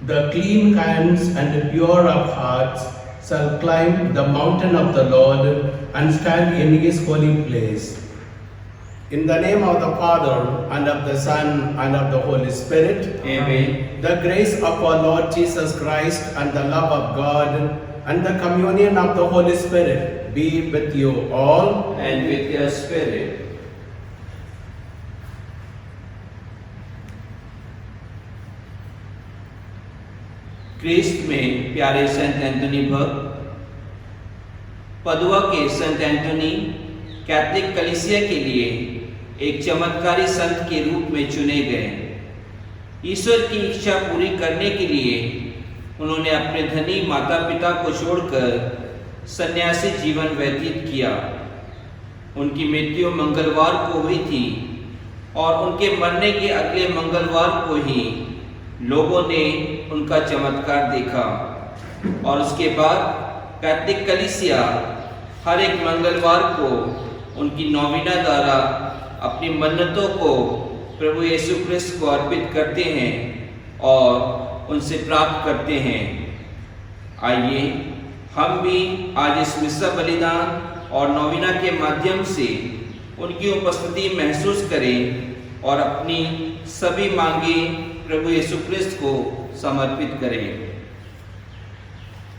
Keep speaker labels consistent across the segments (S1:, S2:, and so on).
S1: The clean hands and the pure of hearts shall climb the mountain of the Lord and stand in his holy place. In the name of the Father, and of the Son, and of the Holy Spirit.
S2: Amen.
S1: The grace of our Lord Jesus Christ, and the love of God, and the communion of the Holy Spirit be with you all.
S2: And with your spirit. क्रिस्त में प्यारे संत एंटोनी भक्त, पदुआ के संत Antony Catholic कलीसिया के लिए एक चमत्कारी संत के रूप में चुने गए। ईश्वर की इच्छा पूरी करने के लिए उन्होंने अपने धनी माता पिता को छोड़कर सन्यासी जीवन व्यतीत किया। उनकी मृत्यु मंगलवार को हुई थी और उनके मरने के अगले मंगलवार को ही लोगों ने उनका चमत्कार देखा और उसके बाद कैथोलिक कलीसिया हर एक मंगलवार को उनकी नौवीना द्वारा अपनी मन्नतों को प्रभु यीशु क्रिस्त को अर्पित करते हैं और उनसे प्राप्त करते हैं। आइए हम भी आज इस मिस्सा बलिदान और नौवीना के माध्यम से उनकी उपस्थिति महसूस करें और अपनी सभी मांगे प्रभु यीशु क्रिस्त को समर्पित करें।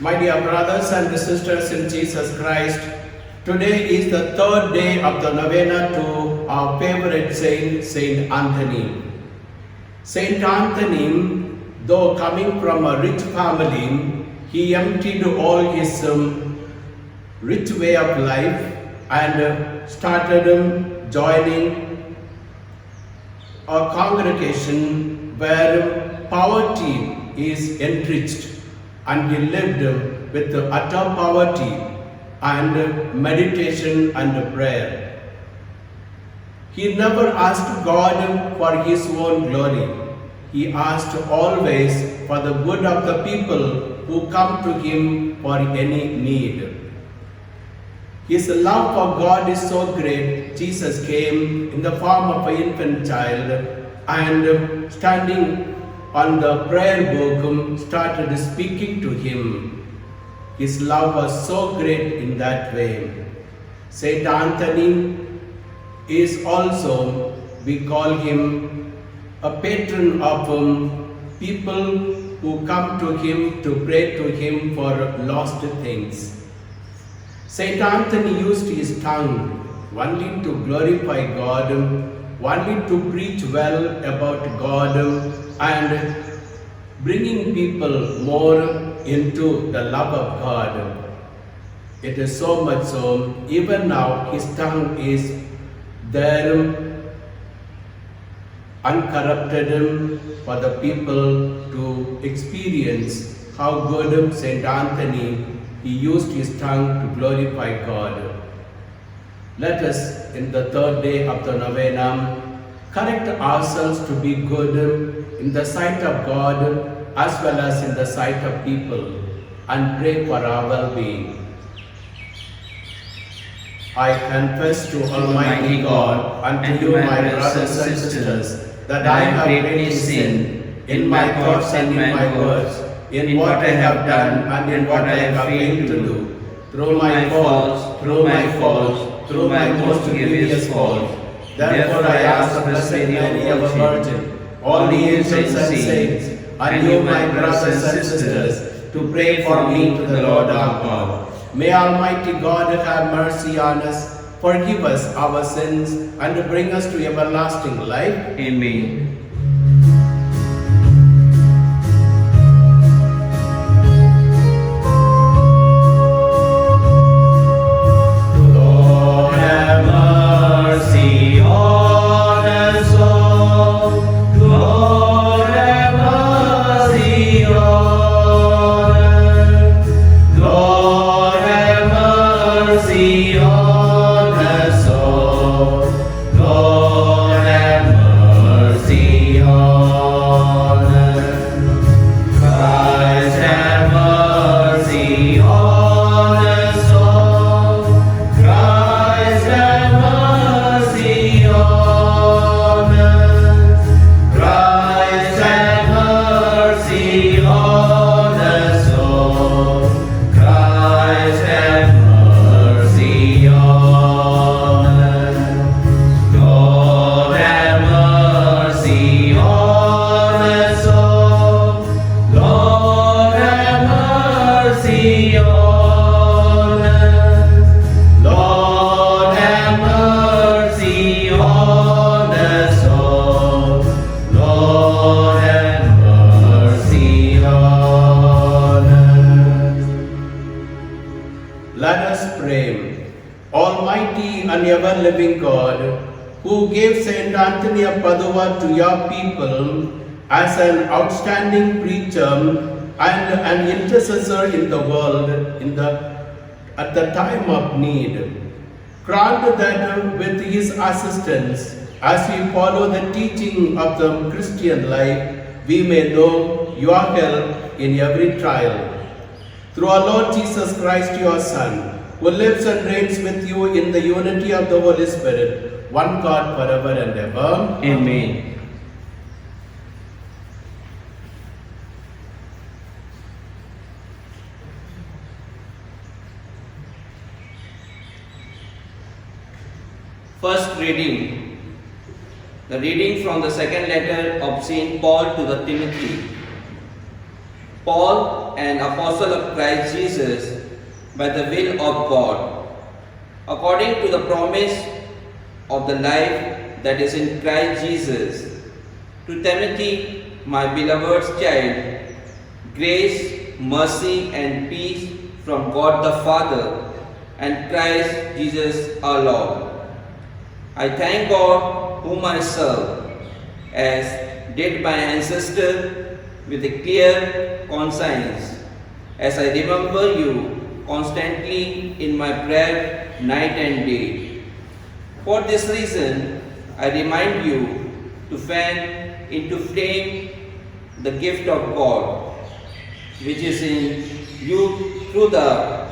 S1: My dear brothers and sisters in Jesus Christ, today is the third day of the novena to our favorite saint, Saint Anthony. Saint Anthony, though coming from a rich family, he emptied all his rich way of life and started joining a congregation where poverty is enriched, and he lived with utter poverty and meditation and prayer. He never asked God for his own glory. He asked always for the good of the people who come to him for any need. His love for God is so great, Jesus came in the form of an infant child and standing on the prayer book started speaking to him. His love was so great in that way. Saint Anthony is also, we call him a patron of people who come to him to pray to him for lost things. Saint Anthony used his tongue only to glorify God, only to preach well about God and bringing people more into the love of God. It is so much so, even now his tongue is there uncorrupted for the people to experience how good Saint Anthony, he used his tongue to glorify God. Let us, in the third day of the novena, correct ourselves to be good in the sight of God as well as in the sight of people, and pray for our well-being. I confess to Almighty God and to you, my brothers and sisters, that I have greatly sinned in my thoughts and in my words, in what I have done and in what I have failed to do, through my faults, through my most grievous fault. Therefore I ask the Blessed Mary, ever Virgin, all the angels and saints, and you, my brothers and sisters, to pray for me to the Lord our God. May Almighty God have mercy on us, forgive us our sins, and bring us to everlasting life.
S2: Amen.
S1: Lord have mercy on us all. Lord have mercy on us. Lord have mercy on us all. Lord have mercy us pray. Almighty and ever-living God, who gave Saint Anthony of Padua to your people as an outstanding preacher and an intercessor in the world at the time of need, grant that with his assistance, as we follow the teaching of the Christian life, we may know your help in every trial. Through our Lord Jesus Christ, your Son, who lives and reigns with you in the unity of the Holy Spirit, one God forever and ever.
S2: Amen. First reading. The reading from the second letter of St. Paul to the Timothy. Paul, an apostle of Christ Jesus, by the will of God, according to the promise of the life that is in Christ Jesus, to Timothy, my beloved child, grace, mercy, and peace from God the Father and Christ Jesus our Lord. I thank God whom I serve, as did my ancestor, with a clear conscience, as I remember you constantly in my prayer night and day. For this reason, I remind you to fan into flame the gift of God, which is in you through the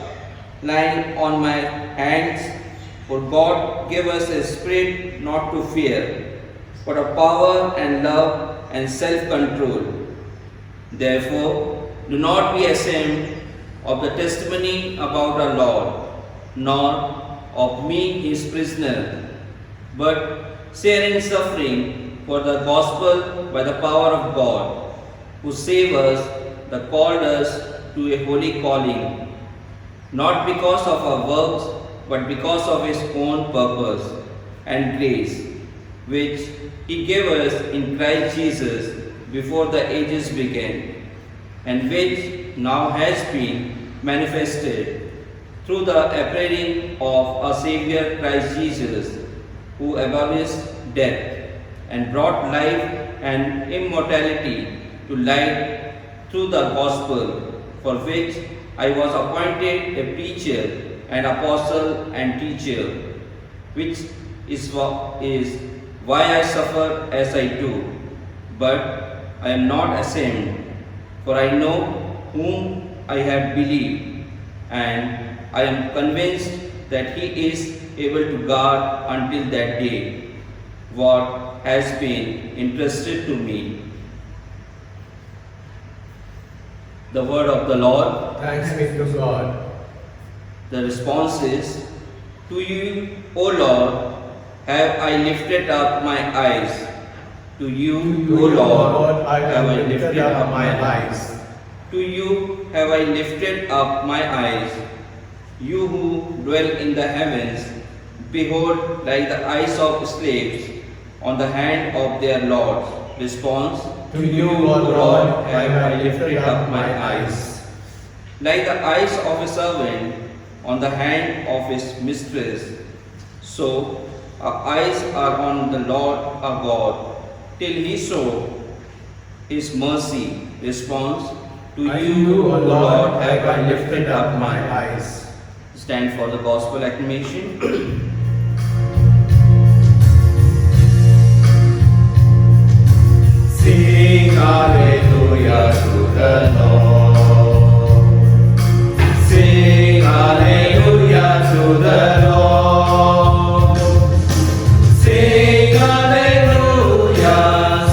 S2: line on my hands. For God gave us a spirit not to fear, but of power and love and self-control. Therefore, do not be ashamed of the testimony about our Lord, nor of me his prisoner, but share in suffering for the gospel by the power of God, who saved us, that called us to a holy calling, not because of our works, but because of his own purpose and grace, which he gave us in Christ Jesus before the ages began, and which now has been manifested through the appearing of our Savior Christ Jesus, who abolished death and brought life and immortality to light through the gospel, for which I was appointed a preacher and apostle and teacher, which is why I suffer as I do. But I am not ashamed, for I know whom I have believed, and I am convinced that he is able to guard until that day what has been entrusted to me. The word of the Lord.
S1: Thanks be to God.
S2: The response is, to you, O Lord, have I lifted up my eyes. To you, O Lord, have I lifted up my eyes. To you have I lifted up my eyes. You who dwell in the heavens, behold, like the eyes of slaves on the hand of their lords. Response,
S1: To you, O Lord, have I lifted up my eyes.
S2: Like the eyes of a servant on the hand of his mistress, so our eyes are on the Lord our God, till he show his mercy. Response, to you, O Lord, have I lifted up my eyes. Stand for the gospel acclamation.
S1: Sing hallelujah to the Lord. Sing hallelujah to the Lord. Sing hallelujah,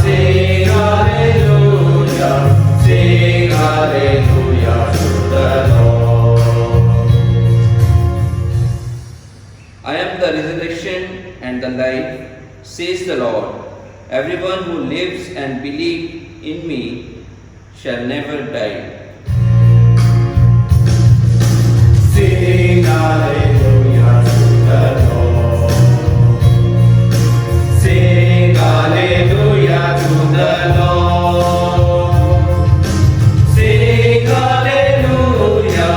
S1: sing hallelujah, sing hallelujah to the Lord.
S2: I am the resurrection and the life, says the Lord. Everyone who lives and believes in me shall never die.
S1: Sing hallelujah to the Lord. Sing hallelujah to the Lord. Sing hallelujah,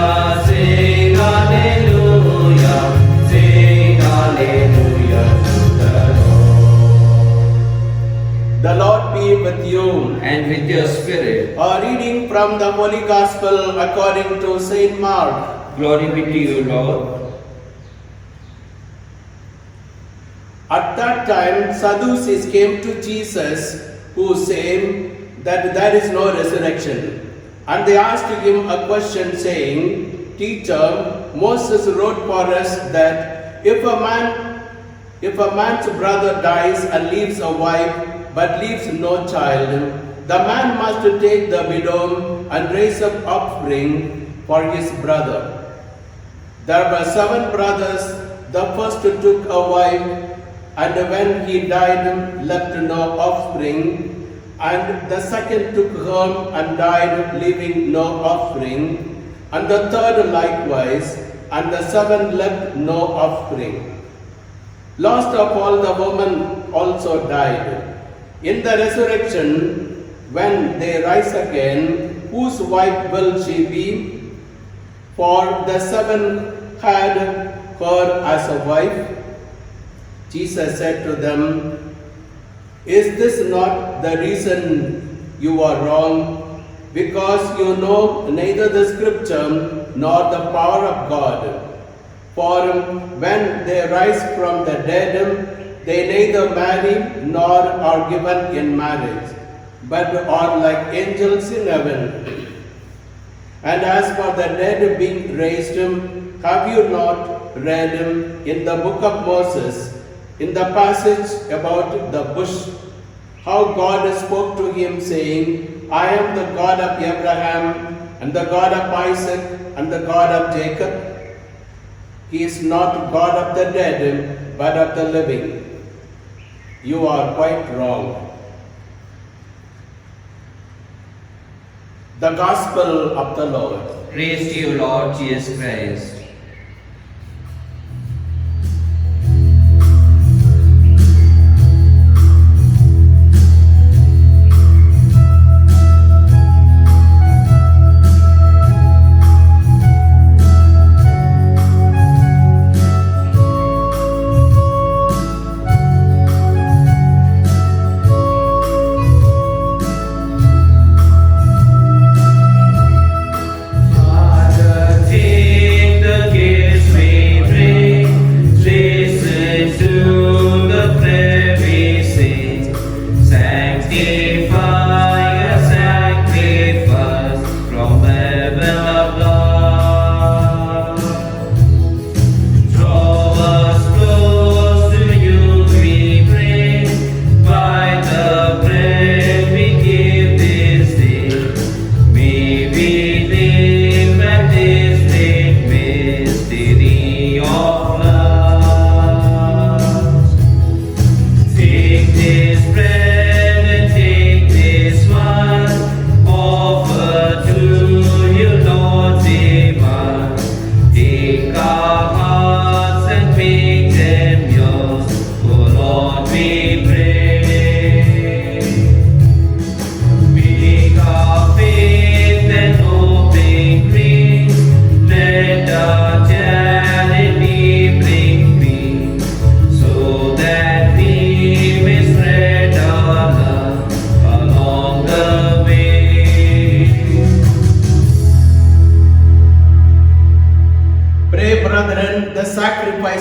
S1: sing hallelujah. the Holy Gospel according to Saint Mark.
S2: Glory be to you, Lord.
S1: At that time, Sadducees came to Jesus, who said that there is no resurrection. And they asked him a question, saying, Teacher, Moses wrote for us that if a man's brother dies and leaves a wife, but leaves no child, the man must take the widow and raise up offspring for his brother. There were 7 brothers. The first took a wife, and when he died, left no offspring. And the second took her and died, leaving no offspring. And the third likewise, and the 7 left no offspring. Last of all, the woman also died. In the resurrection, when they rise again, whose wife will she be? For the 7 had her as a wife. Jesus said to them, Is this not the reason you are wrong? Because you know neither the scripture nor the power of God. For when they rise from the dead, they neither marry nor are given in marriage, but are like angels in heaven. And as for the dead being raised, have you not read in the book of Moses, in the passage about the bush, how God spoke to him, saying, I am the God of Abraham, and the God of Isaac, and the God of Jacob? He is not God of the dead, but of the living. You are quite wrong. The Gospel of the Lord.
S2: Praise to you, Lord Jesus Christ.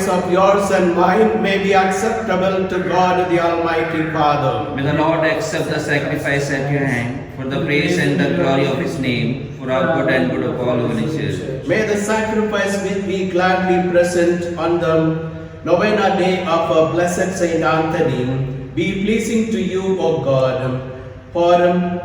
S1: of yours and mine may be acceptable to God the Almighty Father.
S2: May the Lord accept the sacrifice at your hand for the praise and the glory of His name, for our good and good of all Holy Church.
S1: May the sacrifice which we gladly present on the novena day of our blessed Saint Anthony be pleasing to you, O God. For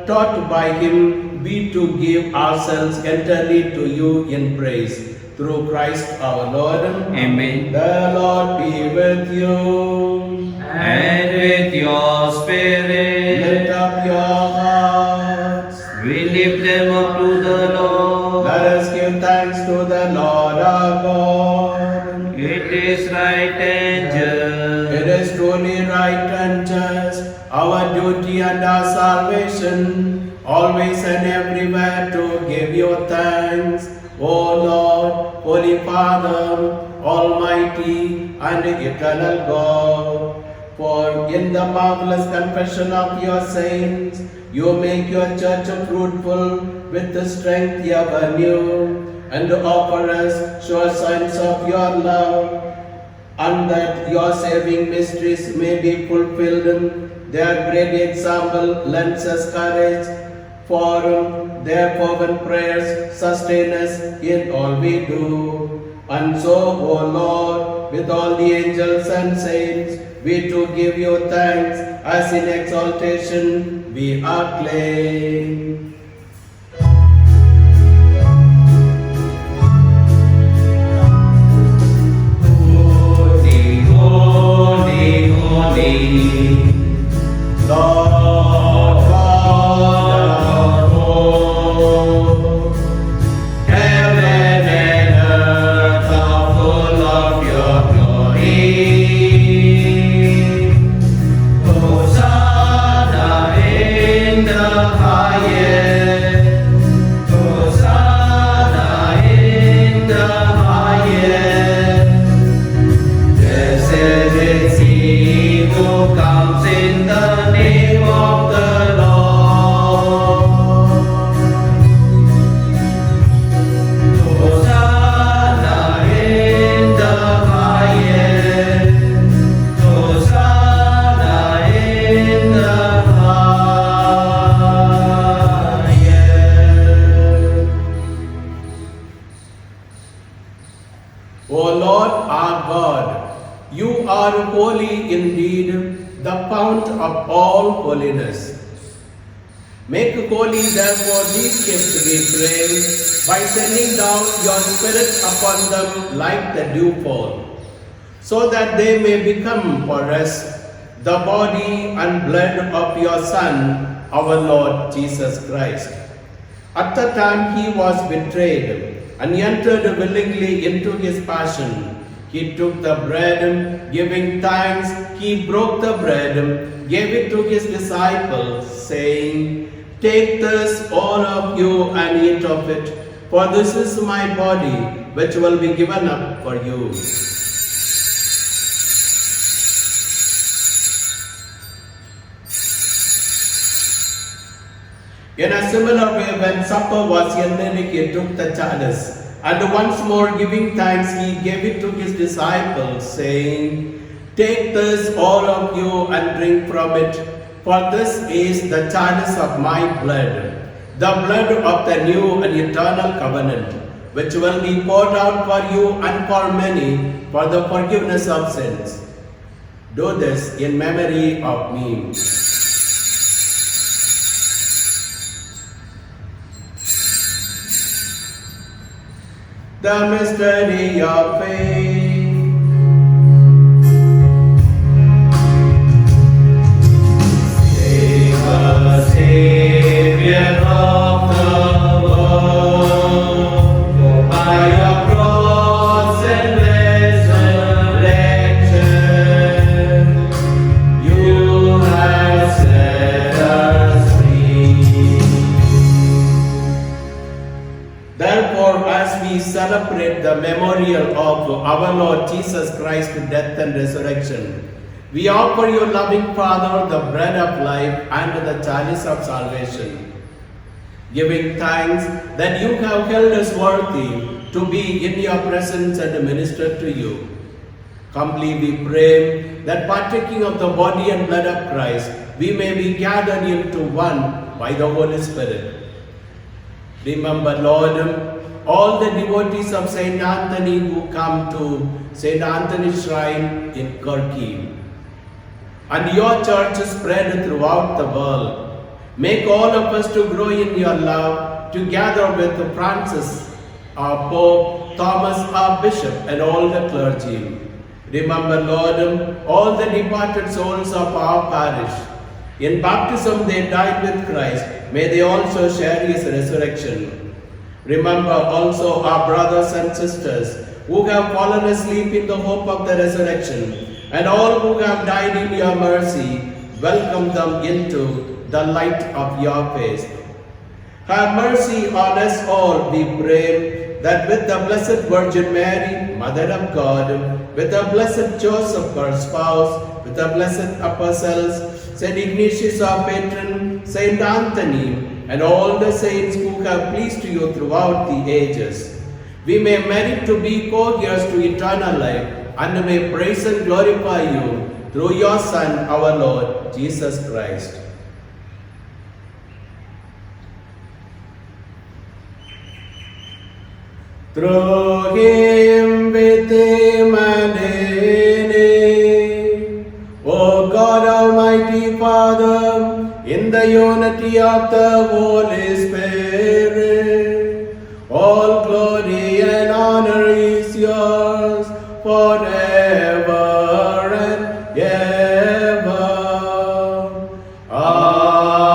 S1: taught by him we to give ourselves entirely to you in praise. Through Christ our Lord.
S2: Amen.
S1: The Lord be with you.
S2: And with your spirit.
S1: Lift up your hearts.
S2: We lift them up to the Lord.
S1: Let us give thanks to the Lord our God.
S2: It is right and just.
S1: It is truly right and just, our duty and our salvation, always and everywhere to give you thanks, O Lord, Holy Father, Almighty and eternal God. For in the marvelous confession of your saints, you make your church fruitful with the strength ever new, and offer us sure signs of your love, and that your saving mysteries may be fulfilled. Their great example lends us courage, for their fervent prayers sustain us in all we do. And so, O Lord, with all the angels and saints, we too give you thanks, as in exaltation we acclaim. Holy, holy, holy, Lord God of hosts, heaven and earth are full of your glory. Hosanna in the highest. Hosanna in the highest. Blessed is he who comes in the name of the Lord. Hosanna in the highest. Hosanna in the highest. O Lord our God, you are holy indeed, the fount of all holiness. Make holy therefore these gifts, we pray, by sending down your Spirit upon them like the dewfall, so that they may become for us the body and blood of your Son, our Lord Jesus Christ. At the time he was betrayed and entered willingly into his passion, he took the bread, giving thanks, he broke the bread, gave it to his disciples, saying, "Take this, all of you, and eat of it, for this is my body, which will be given up for you." In a similar way, when supper was ended, he took the chalice, and once more giving thanks, he gave it to his disciples, saying, "Take this, all of you, and drink from it, for this is the chalice of my blood, the blood of the new and eternal covenant, which will be poured out for you and for many for the forgiveness of sins. Do this in memory of me." The mystery of faith. Save us, Savior of the world, by your cross and resurrection, you have set us free. Therefore, as we celebrate the memorial of our Lord Jesus Christ's death and resurrection, we offer you, loving Father, the bread of life and the chalice of salvation, giving thanks that you have held us worthy to be in your presence and minister to you. Humbly we pray that, partaking of the body and blood of Christ, we may be gathered into one by the Holy Spirit. Remember, Lord, all the devotees of Saint Anthony who come to Saint Anthony's shrine in Turkey, and your church spread throughout the world. Make all of us to grow in your love, together with Francis, our Pope, Thomas, our Bishop, and all the clergy. Remember, Lord, all the departed souls of our parish. In baptism they died with Christ. May they also share his resurrection. Remember also our brothers and sisters who have fallen asleep in the hope of the resurrection, and all who have died in your mercy. Welcome them into the light of your face. Have mercy on us all, we pray, that with the Blessed Virgin Mary, Mother of God, with the Blessed Joseph, her spouse, with the blessed apostles, Saint Ignatius, our patron, Saint Anthony, and all the saints who have pleased you throughout the ages, we may merit to be co-heirs to eternal life, and may praise and glorify you through your Son, our Lord, Jesus Christ. Through him, with him, and in him, O God, Almighty Father, in the unity of the Holy Spirit, all glory and honor is yours forever and ever. Amen.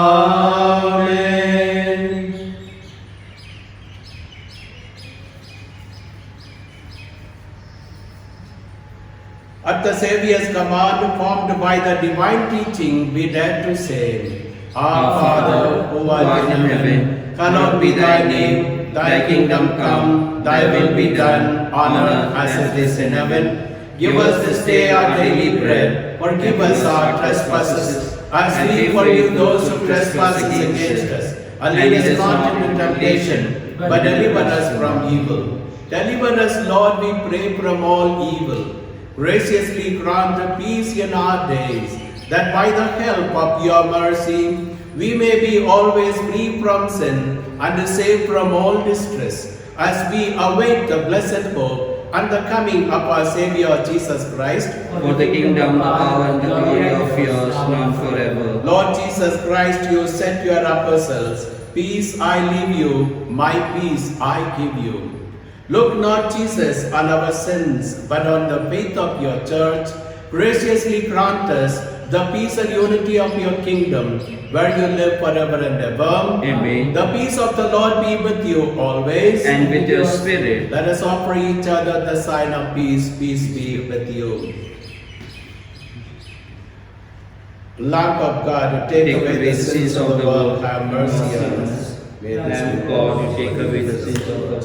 S1: At the Saviour's command, formed by the divine teaching, we dare to say, Our Father, who art in heaven, hallowed be thy name. Thy kingdom come, thy will be done, on earth as it is in heaven. Give us this day our daily bread. Forgive us our trespasses, as we forgive those who trespass against us. And lead us not into temptation, but deliver us from evil. Deliver us, Lord, we pray, from all evil. Graciously grant peace in our days, that by the help of your mercy, we may be always free from sin and safe from all distress, as we await the blessed hope and the coming of our Saviour Jesus Christ.
S3: For the kingdom, the power, and the glory of yours, now and forever.
S1: Lord Jesus Christ, you said to your apostles, Peace I leave you, my peace I give you. Look not, Jesus, on our sins, but on the faith of your church. Graciously grant us the peace and unity of your kingdom, where you live forever and ever.
S3: Amen.
S1: The peace of the Lord be with you always.
S3: And with your spirit.
S1: Let us offer each other the sign of peace. Peace be with you. Lamb of God, take away the sins of the world, have mercy on us. May the
S3: Lamb of God, you take away the sins of the world,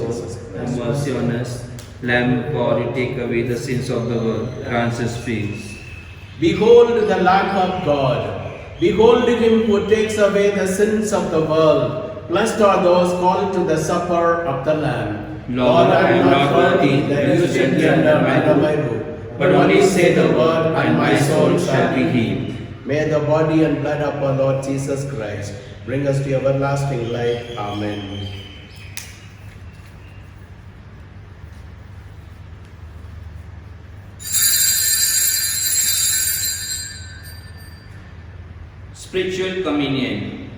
S3: have mercy on us. Lamb of God, you take away the sins of the world, grant us peace.
S1: Behold the Lamb of God. Behold him who takes away the sins of the world. Blessed are those called to the supper of the Lamb.
S3: Lord, I am not worthy that you should enter my roof, but only say the word, and my soul shall be healed.
S1: May the body and blood of our Lord Jesus Christ bring us to everlasting life. Amen.
S2: Spiritual Communion.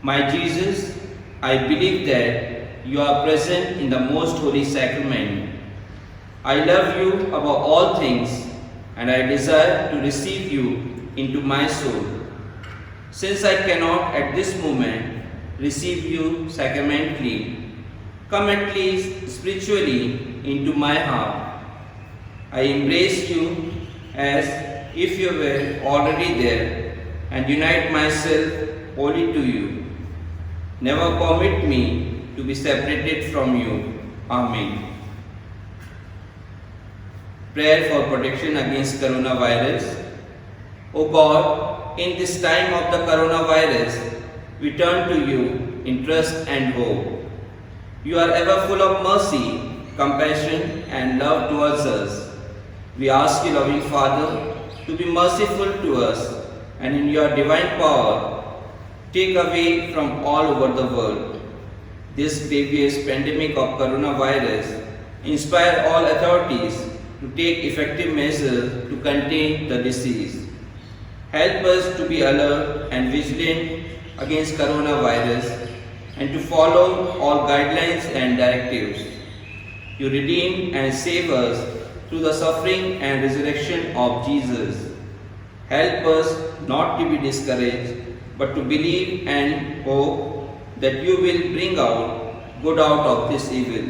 S2: My Jesus, I believe that you are present in the most holy sacrament. I love you above all things, and I desire to receive you into my soul. Since I cannot at this moment receive you sacramentally, come at least spiritually into my heart. I embrace you as if you were already there, and unite myself wholly to you. Never permit me to be separated from you. Amen. Prayer for protection against coronavirus. O God, in this time of the coronavirus, we turn to you in trust and hope. You are ever full of mercy, compassion, and love towards us. We ask you, loving Father, to be merciful to us, and in your divine power, take away from all over the world this grievous pandemic of coronavirus. Inspire all authorities to take effective measures to contain the disease. Help us to be alert and vigilant against coronavirus and to follow all guidelines and directives. You redeem and save us through the suffering and resurrection of Jesus. Help us not to be discouraged, but to believe and hope that you will bring out good out of this evil.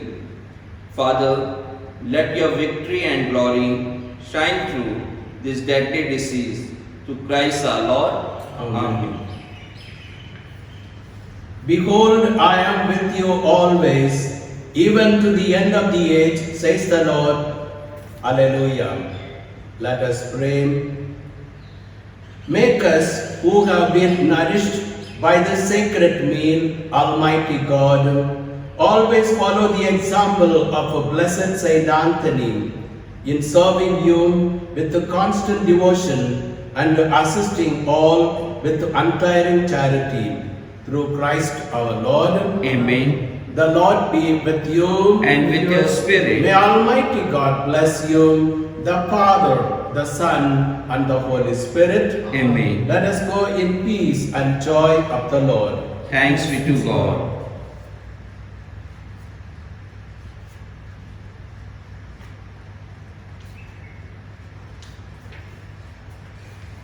S2: Father, let your victory and glory shine through this deadly disease. Through Christ our Lord. Amen.
S1: Behold, I am with you always, even to the end of the age, says the Lord. Alleluia. Let us pray. Make us who have been nourished by the sacred meal, Almighty God, always follow the example of a blessed Saint Anthony in serving you with the constant devotion and assisting all with untiring charity. Through Christ our Lord.
S3: Amen.
S1: The Lord be with you.
S3: And with your spirit.
S1: May Almighty God bless you, the Father, the Son, and the Holy Spirit.
S3: Amen.
S1: Let us go in peace and joy of the Lord.
S3: Thanks be to God.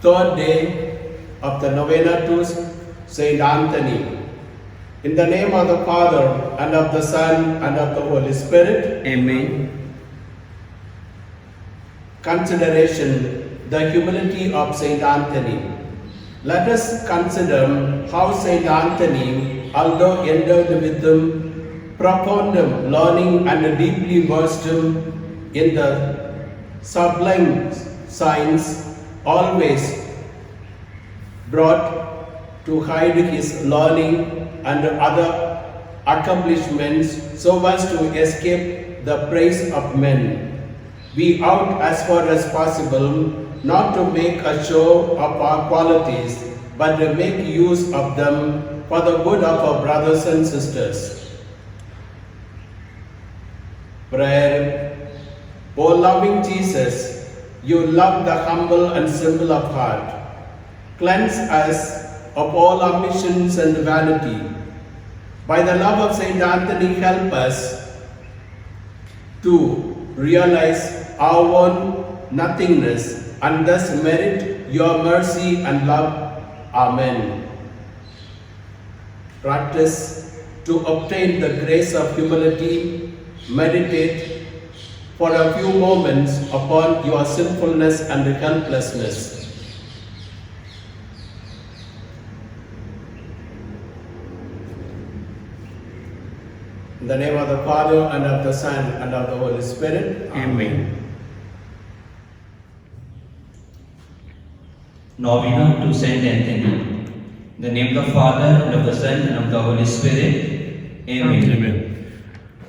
S1: Third day of the novena to Saint Anthony. In the name of the Father, and of the Son, and of the Holy Spirit.
S3: Amen.
S1: Consideration: the humility of Saint Anthony. Let us consider how Saint Anthony, although endowed with profound learning and deeply versed in the sublime science, always brought to hide his learning and other accomplishments so as to escape the praise of men. We ought, as far as possible, not to make a show of our qualities, but to make use of them for the good of our brothers and sisters. Prayer. O loving Jesus, you love the humble and simple of heart. Cleanse us of all ambitions and vanity. By the love of Saint Anthony, help us to realize our own nothingness and thus merit your mercy and love. Amen. Practice to obtain the grace of humility. Meditate for a few moments upon your sinfulness and helplessness. In the name of the Father, and of the Son, and of the Holy Spirit.
S3: Amen.
S2: Novena to Saint Anthony. In the name of the Father, and of the Son, and of the Holy Spirit. Amen.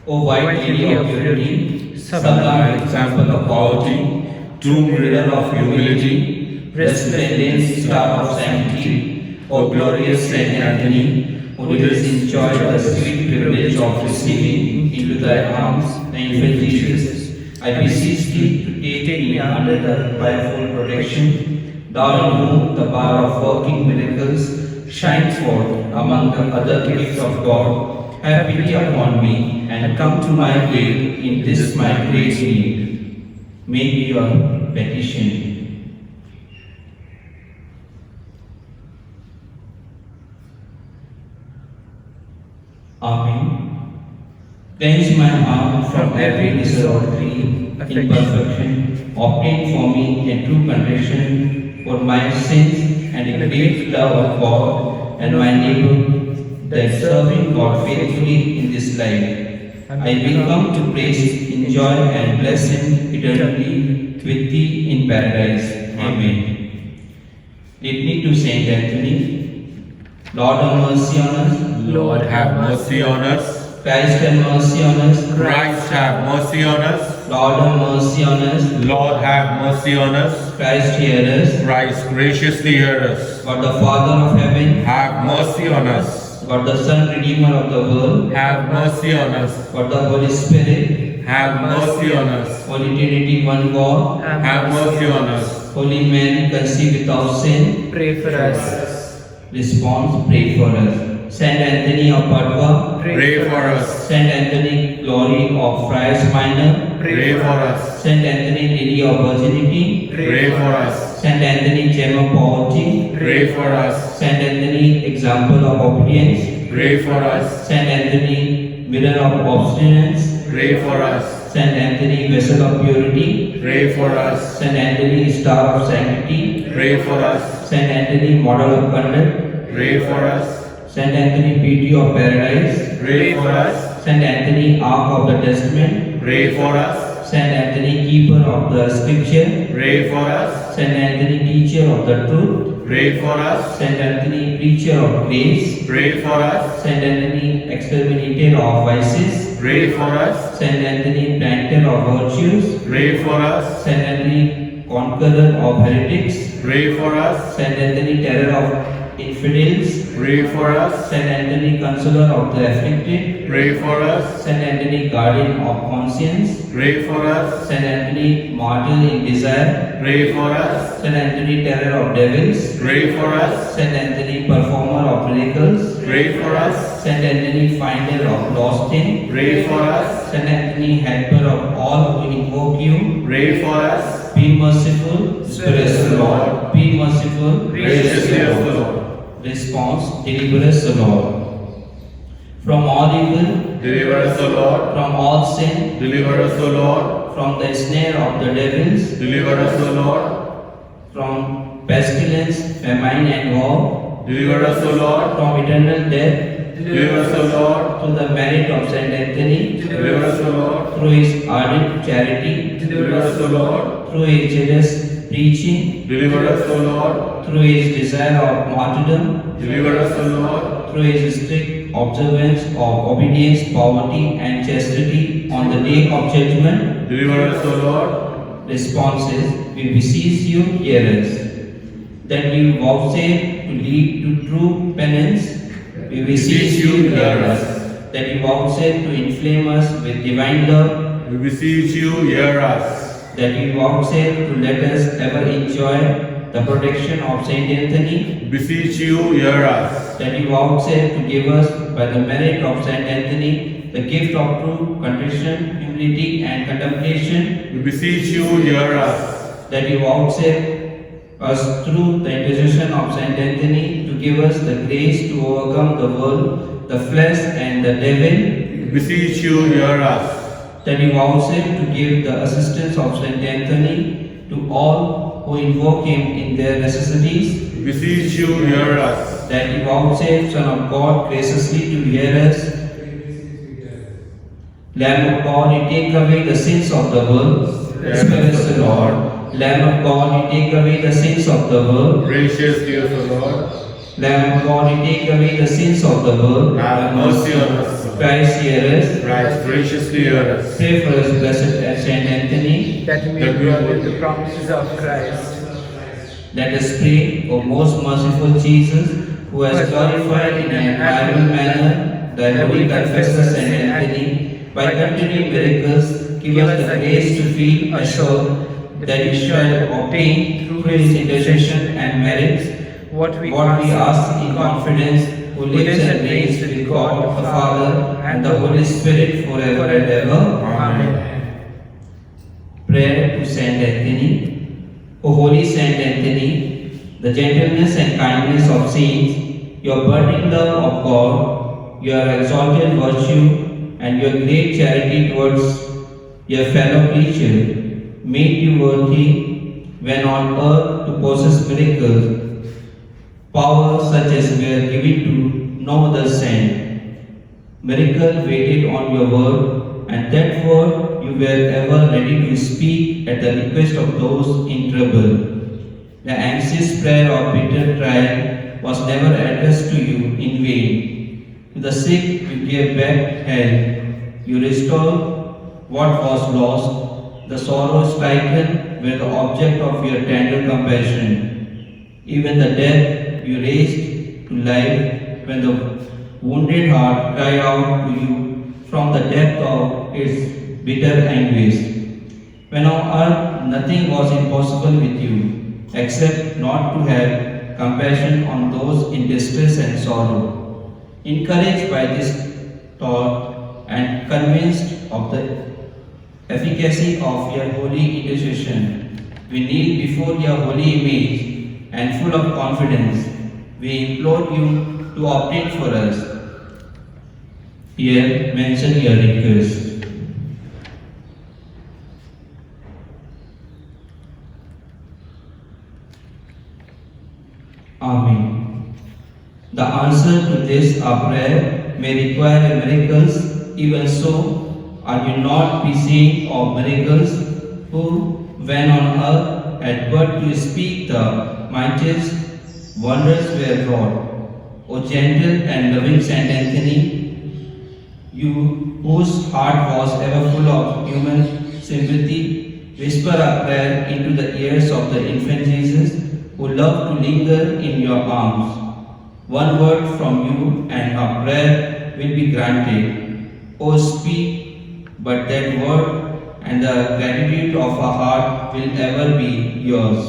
S2: O white lily of purity, sublime example of poverty, true mirror of humility, resplendent star of sanctity, O glorious Saint Anthony, who didst enjoy the sweet privilege of receiving into thy arms the infant Jesus, I beseech thee to take me under thy powerful protection. Thou in whom the power of working miracles shines forth among the other gifts of God, have pity upon me and come to my aid in this my great need. Make your petition. Amen. Cleanse my heart from every disorderly imperfection, obtain for me a true contrition for my sins and a great love of God and my neighbor, that serving God faithfully in this life, I will come to praise, enjoy and bless Him eternally with Thee in paradise. Amen. Litany to Saint Anthony. Lord have mercy on us.
S4: Lord have mercy on us.
S2: Christ have mercy on us.
S4: Christ have mercy on us.
S2: Lord have mercy on us.
S4: Lord have mercy on us.
S2: Christ hear us.
S4: Christ graciously hear us.
S2: God the Father of heaven,
S4: Have mercy on us.
S2: God the Son, Redeemer of the world,
S4: Have mercy on us.
S2: God the Holy Spirit,
S4: Have mercy on us.
S2: Holy Trinity, one God,
S4: Have mercy on us.
S2: Holy Mary, conceived without sin.
S5: Pray for us.
S2: Response, pray for us. Saint Anthony of Padua,
S4: Pray for us.
S2: Saint Anthony, glory of Friars Minor,
S4: Pray for us.
S2: Saint Anthony, lily of virginity,
S4: Pray for us.
S2: Saint Anthony, gem of poverty,
S4: Pray for us.
S2: Saint Anthony, example of obedience,
S4: Pray for us.
S2: Saint Anthony, mirror of obstinance,
S4: Pray for us.
S2: Saint Anthony, vessel of purity,
S4: Pray for us.
S2: Saint Anthony, star of sanctity,
S4: Pray for us.
S2: Saint Anthony, model of conduct,
S4: Pray for us.
S2: Saint Anthony, beauty of paradise,
S4: Pray for us.
S3: Saint Anthony, Ark of the Testament.
S4: Pray for us.
S3: Saint Anthony, Keeper of the Scripture.
S4: Pray for us.
S3: Saint Anthony, Teacher of the Truth.
S4: Pray for us.
S3: Saint Anthony, Preacher of Grace.
S4: Pray for us.
S3: Saint Anthony, Exterminator of Vices.
S4: Pray for us.
S3: Saint Anthony, Planter of Virtues.
S4: Pray for us.
S3: Saint Anthony, Conqueror of Heretics.
S4: Pray for us.
S3: Saint Anthony, Terror of Infidels.
S4: Pray for us.
S3: Saint Anthony, Consoler of the Afflicted.
S4: Pray for us.
S3: Saint Anthony, Guardian of Conscience.
S4: Pray for us.
S3: Saint Anthony, Martyr in Desire.
S4: Pray for us.
S3: Saint Anthony, Terror of Devils.
S4: Pray for us.
S3: Saint Anthony, Performer of Miracles.
S4: Pray for us.
S3: Saint Anthony, Finder of lost things.
S4: Pray for us.
S3: Saint Anthony, Helper of all who invoke you.
S4: Pray for us.
S3: Be merciful, gracious Lord. Be merciful,
S4: Graciously of the Lord.
S3: Response, deliver us, O Lord. From all evil,
S4: Deliver us, O Lord.
S3: from all sin,
S4: Deliver us, O Lord.
S3: from the snare of the devils,
S4: Deliver us, O Lord.
S3: from pestilence, famine and war,
S4: Deliver us, O Lord.
S3: from eternal death,
S4: Deliver us, O Lord.
S3: through the merit of Saint Anthony,
S4: Deliver us, O Lord.
S3: through his ardent charity,
S4: Deliver us, O Lord.
S3: through his jealous preaching,
S4: Deliver us, O Lord.
S3: through his desire of martyrdom,
S4: Deliver us, O Lord.
S3: through his strict observance of obedience, poverty, and chastity on the day of judgment.
S4: Deliver us, O Lord.
S3: Response is, we beseech you, hear us. That you vouchsafe to lead to true penance, we beseech you, hear us. That you vouchsafe to inflame us with divine love,
S4: We beseech you, hear us.
S3: that you vouchsafe to let us ever enjoy the protection of Saint Anthony,
S4: Beseech you, hear us.
S3: that you vouchsafe to give us, by the merit of Saint Anthony, the gift of true contrition, humility, and contemplation,
S4: We beseech you, hear us.
S3: that you vouchsafe us through the intercession of Saint Anthony to give us the grace to overcome the world, the flesh, and the devil,
S4: We beseech you, hear us.
S3: that you vouchsafe to give the assistance of Saint Anthony to all who invoke him in their necessities,
S4: We beseech you, hear us.
S3: that you vouchsafe, Son of God, graciously to hear us. Lamb of God, you take away the sins of the world. Spare us, O Lord. Lamb of God, you take away the sins of the world.
S4: Gracious to us, O Lord.
S3: Lamb of God, you take away the sins of the world.
S4: Have mercy on us, Lord.
S3: Christ, hear us.
S4: Christ, graciously hear us.
S3: Pray for us, blessed Saint Anthony.
S5: that we may grow with the promises of Christ.
S3: Let us pray, O most merciful Jesus, who has glorified in an admirable manner the holy confessor Saint Anthony. By continuing miracles, give us the grace to feel assured that we shall obtain through his intercession and merits
S5: What we
S3: ask in confidence, who lives and reigns with God the Father and the Holy Spirit forever and ever.
S5: Amen.
S3: Prayer to Saint Anthony. O holy Saint Anthony, the gentleness and kindness of saints, your burning love of God, your exalted virtue, and your great charity towards your fellow creature made you worthy when on earth to possess miracles, power such as were given to no other saint. Miracle waited on your word, and that word you were ever ready to speak at the request of those in trouble. The anxious prayer of bitter trial was never addressed to you in vain. To the sick you gave back health. You restored what was lost. The sorrow stricken were the object of your tender compassion. Even the dead you raised to life when the wounded heart cried out to you from the depth of its bitter anguish. When on earth nothing was impossible with you, except not to have compassion on those in distress and sorrow. Encouraged by this thought and convinced of the efficacy of your holy intercession, we kneel before your holy image and full of confidence, we implore you to obtain for us. Here mention your request. Amen. The answer to this our prayer may require miracles even so, are you not beseeching of miracles, who, when on earth, had but to speak the mightiest wonders were wrought? O gentle and loving Saint Anthony, you whose heart was ever full of human sympathy, whisper a prayer into the ears of the infant Jesus, who loved to linger in your arms. One word from you and a prayer will be granted. O speak but that word, and the gratitude of our heart will ever be yours.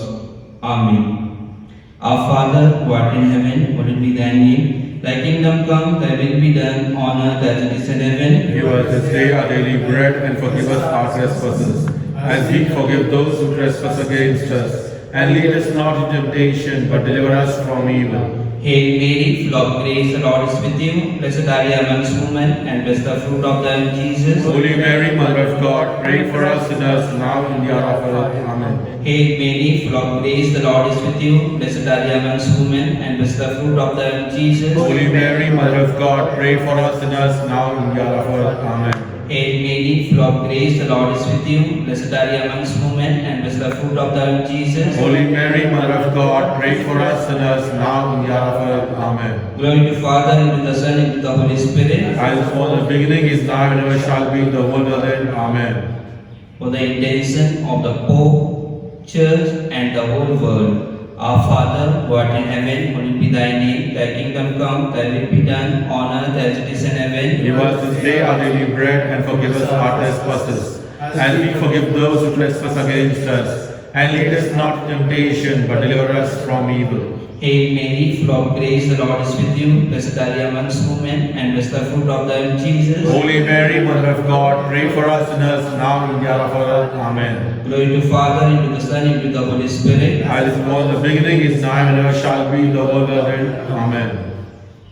S3: Amen. Our Father, who art in heaven, hallowed be thy name. Thy kingdom come, thy will be done on earth as it is in heaven.
S4: Give us this day our daily bread, and forgive us our trespasses, as we forgive those who trespass against us. And lead us not into temptation, but deliver us from evil.
S3: Hail Mary, full of grace, the Lord is with you. Blessed are you amongst women, and blessed the fruit of thy womb, Jesus.
S4: Holy Mary, Mother of God, pray for us sinners, now and in the hour of our death. Amen.
S3: Hail Mary, full of grace, the Lord is with you. Blessed are you amongst women, and blessed the fruit of thy womb, Jesus.
S4: Holy Mary, Mother of God, pray for us sinners, now and in the hour of our death. Amen.
S3: Hail Mary, full of grace, the Lord is with you. Blessed are you amongst women, and blessed the fruit of thy womb, Jesus.
S4: Holy Mary, Mother of God, pray for us sinners, now and in the hour of our death. Amen.
S3: Glory to Father, and to the Son, and to the Holy Spirit.
S4: As it was in the beginning, is now, and ever shall be, the world will end. Amen.
S3: For the intention of the Pope, Church, and the whole world. Our Father, who art in heaven, hallowed be thy name. Thy kingdom come, thy will be done on earth as it is in heaven.
S4: Give us this day our daily bread, and forgive us our trespasses, as we forgive those who trespass against us. And lead us not into temptation, but deliver us from evil.
S3: Hail Mary, full of grace, the Lord is with you. Blessed are you amongst women, and blessed the fruit of thy womb, Jesus.
S4: Holy Mary, Mother of God, pray for us sinners, now and in the hour of our death. Amen.
S3: Glory to Father, and to the Son, and to the Holy Spirit.
S4: As it was in the beginning, is now, and ever shall be, the world will end. Amen.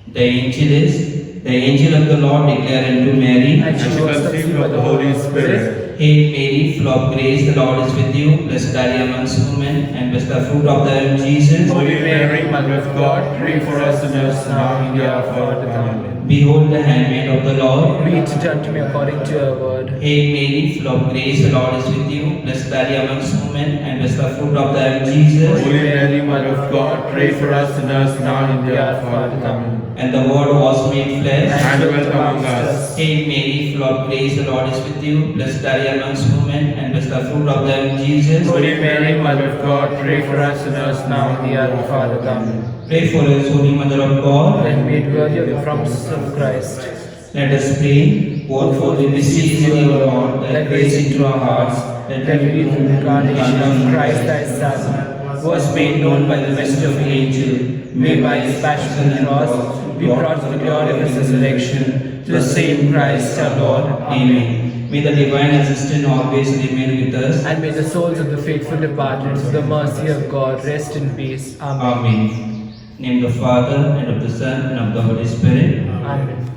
S3: The angel is, the angel of the Lord declare unto Mary.
S4: And she conceived of the Holy Spirit.
S3: Hail Mary, full of grace, the Lord is with you. Blessed are you amongst women, and blessed the fruit of thy womb, Jesus.
S4: Holy Mary, Mother of God, pray for us sinners, now and in the hour of our death. Amen.
S3: Behold the handmaid of the Lord.
S5: Be it unto me according to your word.
S3: Hail Mary, full of grace, the Lord is with you. Blessed are you amongst women, and blessed the fruit of thy womb, Jesus.
S4: Holy Mary, Mother of God, pray for us sinners, now and in the hour of our death. Amen.
S3: And the Word was made flesh.
S4: And dwelt among us.
S3: Hail Mary, full of grace, the Lord is with you. Blessed are you amongst women, and blessed the fruit of thy womb, Jesus.
S4: Holy Mary, Mother of God, pray for us sinners, now and in the hour of our death. Amen.
S3: Pray for us, Holy Mother of God.
S5: And made worthy of the promises of Christ.
S3: Let us pray. Both for we beseech thee, O Lord, that grace into our hearts, that we through the incarnation of Christ thy Son, was made known by the message of the angel, may by his passion and cross be brought to the glory of his resurrection, to the same Christ our Lord. Amen. May the divine assistant always remain with us.
S5: And may the souls of the faithful departed through the mercy of God rest in peace. Amen.
S3: Amen. Name of the Father, and of the Son, and of the Holy Spirit.
S5: Amen.